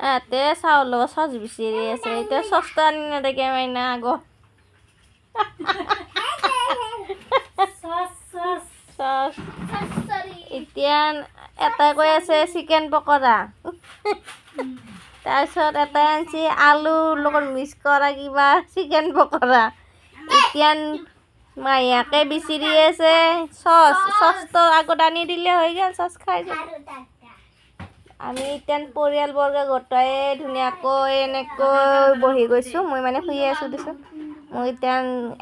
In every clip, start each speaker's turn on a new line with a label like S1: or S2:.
S1: এতে চাউল চচ বিচাৰি আছে এতিয়া চচটো আনি নেদেকে মাইনা আগত চচ এতিয়া এটা কৈ আছে চিকেন পকৰা তাৰপিছত এটাই আনছি আলুৰ লগত মিক্স কৰা কিবা চিকেন পকৰা এতিয়া মায়াকে বিচাৰি আছে চচটো আগত আনি দিলে হৈ গ'ল চচ খাই যাব আমি এতিয়া পৰিয়ালবৰ্গ গোটাই ধুনীয়াকৈ এনেকৈ বহি গৈছোঁ মই মানে শুই আছোঁ দিছোঁ মই এতিয়া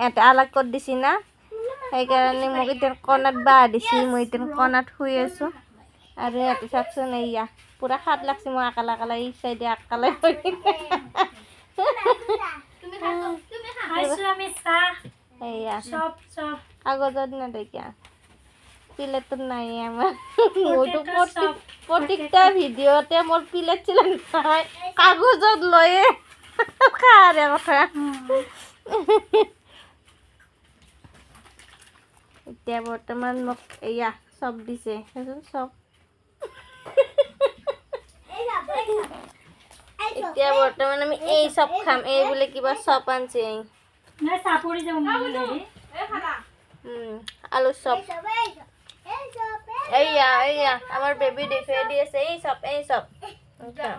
S1: এটা আলাগ কৰি দিছি না সেইকাৰণে মোক এতিয়া কণাত বাহ দিছি মই এতিয়া কণাত শুই আছোঁ আৰু ইয়াতে চাওকচোন এয়া পুৰা খাট লাগছে মই আকালে আকালে এই চাইডে আকালে এয়া কাগজত নেদেখা প্লেটত নাই আমার প্রত্যেকটা ভিডিওতে মোর প্লেট ছিল নাই কাগজত লয়ে খারে কথা এতিয়া বর্তমান মোক এয়া সব দিছে সব এতিয়া বর্তমান আমি এই সব খাম এই বলে কিবা সব আনছে আলু সব এইয়া আমার বেবি দেখে দিয়েছে এই সব আচ্ছা